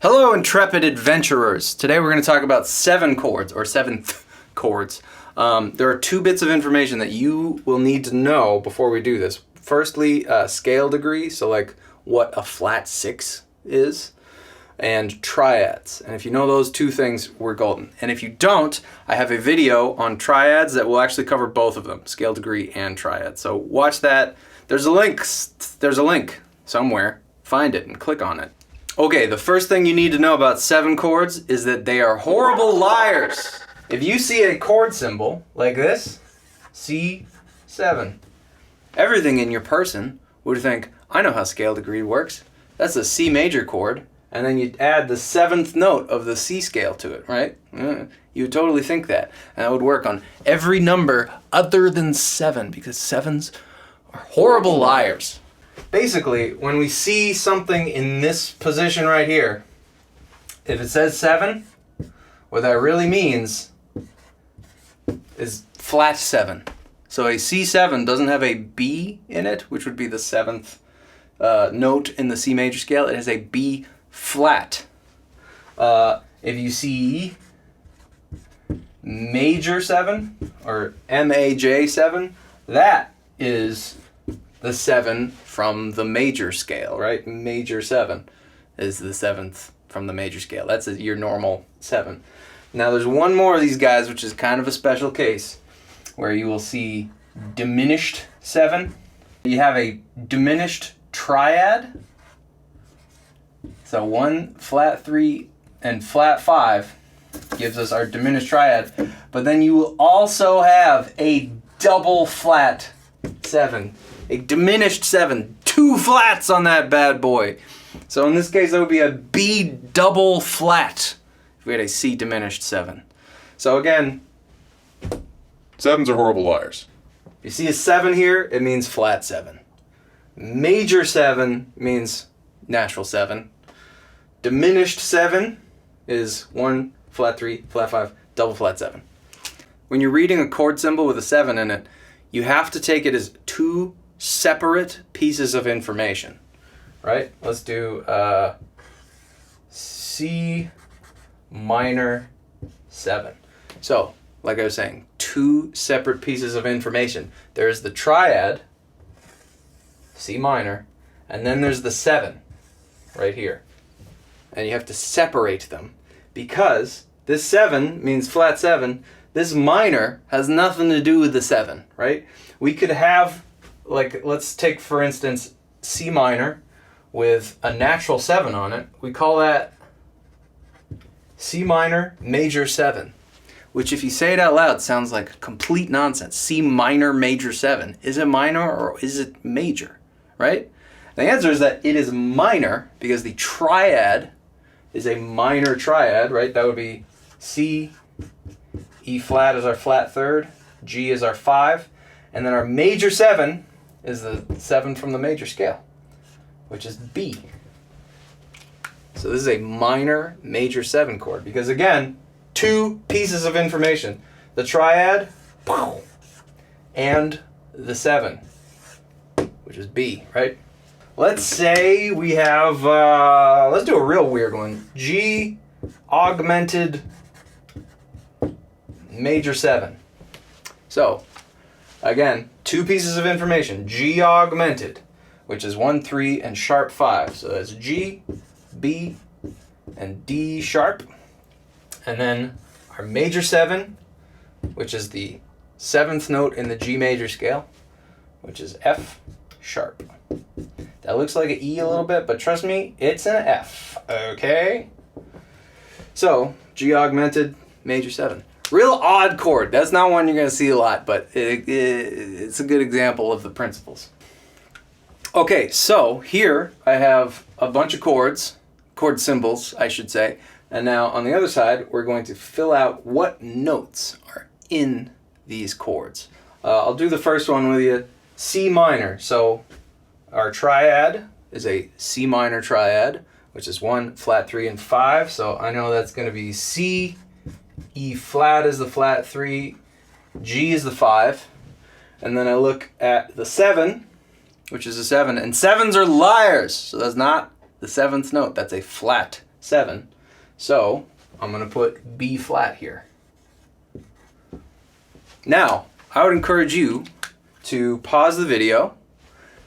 Hello, intrepid adventurers. Today we're going to talk about 7 chords, or seventh chords. There are 2 bits of information that you will need to know before we do this. Firstly, scale degree, so like what a flat 6 is, and triads. And if you know those 2 things, we're golden. And if you don't, I have a video on triads that will actually cover both of them, scale degree and triad. So watch that. There's a link somewhere. Find it and click on it. Okay, the first thing you need to know about 7 chords is that they are horrible liars. If you see a chord symbol like this, C7, everything in your person would think, I know how scale degree works. That's a C major chord, and then you add the 7th note of the C scale to it, right? You would totally think that. And that would work on every number other than 7, because 7s are horrible liars. Basically, when we see something in this position right here, if it says 7, what that really means is flat 7. So a C7 doesn't have a B in it, which would be the 7th note in the C major scale. It has a B flat. If you see major 7 or MAJ7, that is the 7 from the major scale, right? Major 7 is the 7th from the major scale. That's your normal 7. Now there's one more of these guys, which is kind of a special case, where you will see diminished 7. You have a diminished triad. So 1, flat 3, and flat 5 gives us our diminished triad. But then you will also have a double flat 7. A diminished 7, 2 flats on that bad boy. So in this case, that would be a B double flat if we had a C diminished 7. So again, 7s are horrible liars. you see a 7 here, it means flat 7. Major 7 means natural 7. Diminished 7 is 1, flat 3, flat 5, double flat 7. When you're reading a chord symbol with a 7 in it, you have to take it as 2 separate pieces of information, right? Let's do C minor 7. So, like I was saying, 2 separate pieces of information. There's the triad, C minor, and then there's the 7 right here. And you have to separate them because this 7 means flat 7. This minor has nothing to do with the 7, right? We could have, like, let's take, for instance, C minor with a natural 7 on it. We call that C minor major 7, which if you say it out loud sounds like complete nonsense. C minor major 7. Is it minor or is it major, right? The answer is that it is minor because the triad is a minor triad, right? That would be C, E flat is our flat 3rd, G is our 5, and then our major 7 is the 7 from the major scale, which is B. So this is a minor major 7 chord because, again, 2 pieces of information. The triad and the 7, which is B, right? Let's say we have, let's do a real weird one. G augmented major 7. So, again, 2 pieces of information. G augmented, which is 1, 3, and sharp 5. So that's G, B, and D sharp. And then our major 7, which is the 7th note in the G major scale, which is F sharp. That looks like an E a little bit, but trust me, it's an F, okay? So, G augmented, major 7. Real odd chord. That's not one you're going to see a lot, but it's a good example of the principles. Okay, so here I have a bunch of chords, chord symbols, I should say. And now on the other side, we're going to fill out what notes are in these chords. I'll do the first one with you, C minor. So our triad is a C minor triad, which is 1, flat 3, and 5. So I know that's going to be C, E flat is the flat 3, G is the 5, and then I look at the 7, which is a 7, and 7s are liars, so that's not the 7th note, that's a flat 7. So I'm going to put B flat here. Now, I would encourage you to pause the video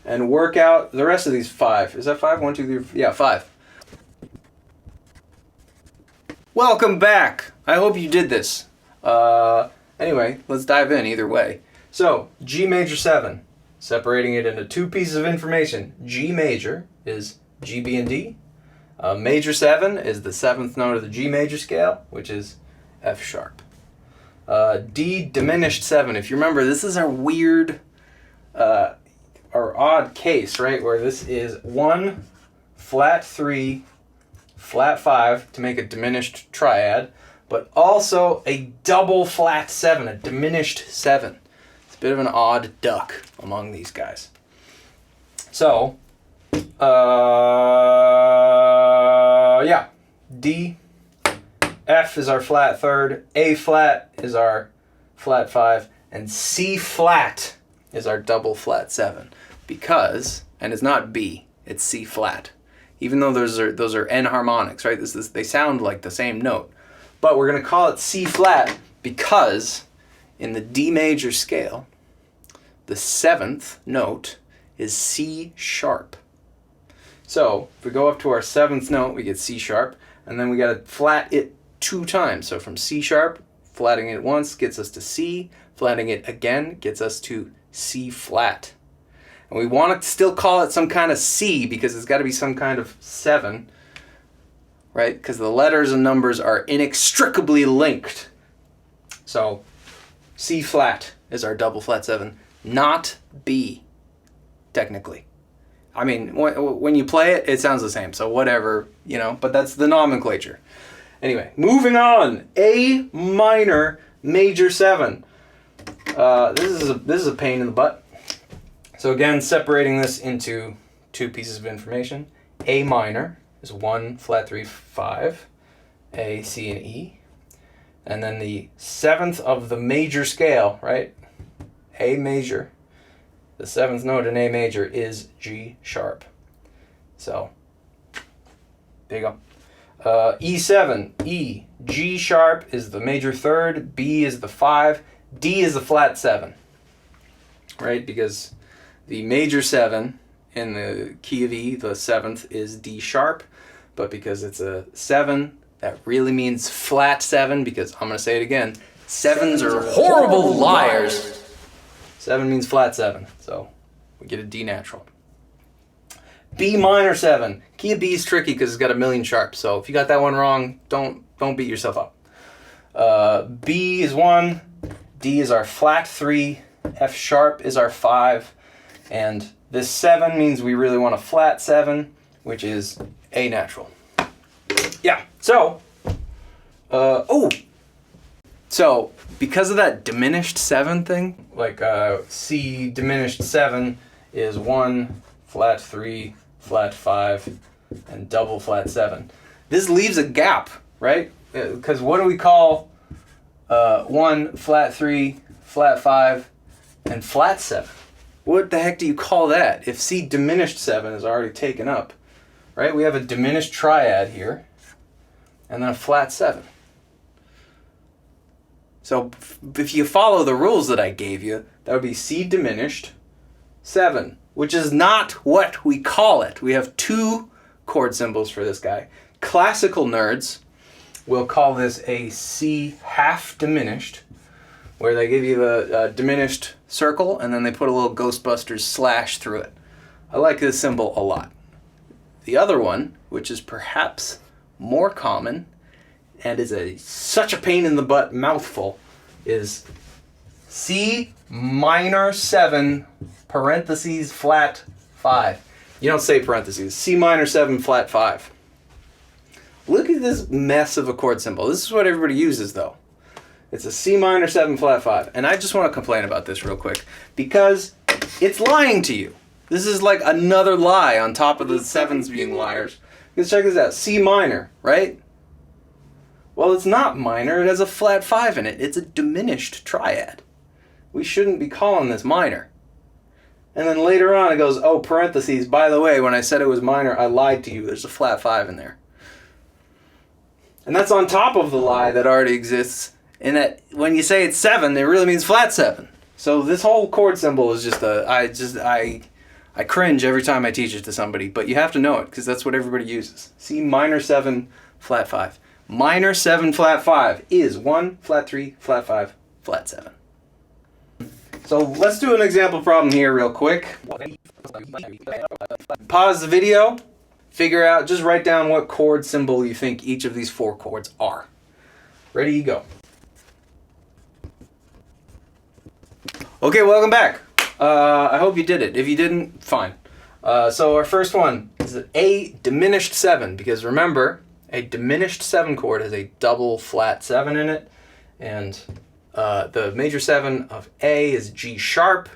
and work out the rest of these 5. Is that 5? 1, 2, 3, yeah, 5. Welcome back. I hope you did this. Anyway, let's dive in either way. So, G major 7, separating it into 2 pieces of information. G major is G, B, and D. Major 7 is the 7th note of the G major scale, which is F sharp. D diminished 7. If you remember, this is our weird, our odd case, right? Where this is 1, flat 3, flat 5 to make a diminished triad, but also a double flat 7, a diminished 7. It's a bit of an odd duck among these guys. So, yeah, D, F is our flat 3rd, A flat is our flat 5, and C flat is our double flat 7. Because, and it's not B, it's C flat. Even though those are N harmonics, right? They sound like the same note. But we're going to call it C flat because in the D major scale, the 7th note is C sharp. So if we go up to our 7th note, we get C sharp, and then we got to flat it 2 times. So from C sharp, flatting it once gets us to C, flatting it again gets us to C flat. And we want to still call it some kind of C because it's got to be some kind of 7, right? Because the letters and numbers are inextricably linked. So C flat is our double flat 7, not B, technically. I mean, when you play it, it sounds the same. So whatever, you know, but that's the nomenclature. Anyway, moving on. A minor major 7. This is a pain in the butt. So again, separating this into 2 pieces of information. A minor is 1, flat 3, 5, A, C, and E. And then the 7th of the major scale, right? A major. The 7th note in A major is G sharp. So, there you go. E7, E. G sharp is the major 3rd, B is the 5, D is the flat 7. Right? Because the major 7 in the key of E, the 7th, is D sharp, but because it's a 7, that really means flat 7, because I'm going to say it again, 7s are horrible liars. 7 means flat 7, so we get a D natural. B minor 7. Key of B is tricky because it's got a million sharps, so if you got that one wrong, don't beat yourself up. B is 1, D is our flat 3, F sharp is our 5, and this 7 means we really want a flat 7, which is A natural. Yeah, so, so because of that diminished 7 thing, like C diminished 7 is 1, flat 3, flat 5, and double flat 7. This leaves a gap, right? Because what do we call 1, flat 3, flat 5, and flat 7? What the heck do you call that if C diminished 7 is already taken up, right? We have a diminished triad here, and then a flat 7. So if you follow the rules that I gave you, that would be C diminished 7, which is not what we call it. We have 2 chord symbols for this guy. Classical nerds will call this a C half diminished, where they give you the diminished circle and then they put a little Ghostbusters slash through it. I like this symbol a lot. The other one, which is perhaps more common and is such a pain in the butt mouthful, is C minor 7 parentheses flat 5. You don't say parentheses. C minor 7 flat 5. Look at this mess of a chord symbol. This is what everybody uses though. It's a C minor 7 flat 5. And I just want to complain about this real quick because it's lying to you. This is like another lie on top of the 7s being liars. Let's check this out. C minor, right? Well, it's not minor. It has a flat 5 in it. It's a diminished triad. We shouldn't be calling this minor. And then later on it goes, oh, parentheses, by the way, when I said it was minor, I lied to you. There's a flat 5 in there. And that's on top of the lie that already exists, in that when you say it's 7, it really means flat 7. So this whole chord symbol is just I cringe every time I teach it to somebody, but you have to know it because that's what everybody uses. C minor 7, flat 5. Minor 7, flat 5 is 1, flat 3, flat 5, flat 7. So let's do an example problem here real quick. Pause the video, figure out, just write down what chord symbol you think each of these 4 chords are. Ready, you go. Okay, welcome back. I hope you did it. If you didn't, fine. So our first one is an A diminished 7, because remember, a diminished 7 chord has a double flat 7 in it, and the major 7 of A is G sharp.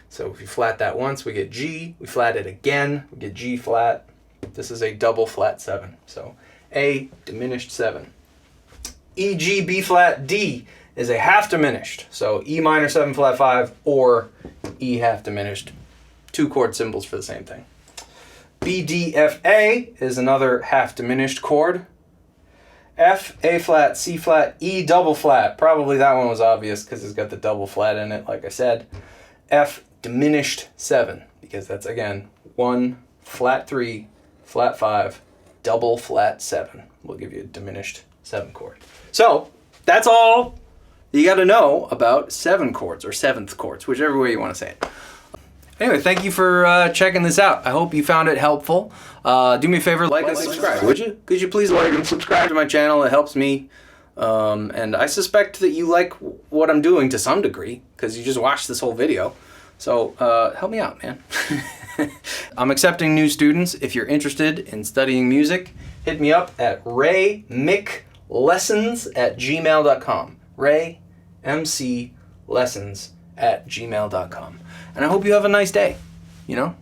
So if you flat that once, we get G. We flat it again, we get G flat. This is a double flat 7. So A diminished 7. E, G, B flat, D is a half diminished. So E minor 7 flat 5 or E half diminished. 2 chord symbols for the same thing. B, D, F, A is another half diminished chord. F, A flat, C flat, E double flat. Probably that one was obvious because it's got the double flat in it, like I said. F diminished 7, because that's, again, 1, flat 3, flat 5, double flat 7. We'll give you a diminished 7 chord. So that's all you got to know about 7 chords or 7th chords, whichever way you want to say it. Anyway, thank you for checking this out. I hope you found it helpful. Do me a favor, like and subscribe, would you? Could you please like and subscribe to my channel? It helps me. And I suspect that you like what I'm doing to some degree, because you just watched this whole video. So help me out, man. I'm accepting new students. If you're interested in studying music, hit me up at raymclessons@gmail.com. raymclessons@gmail.com. And I hope you have a nice day, you know?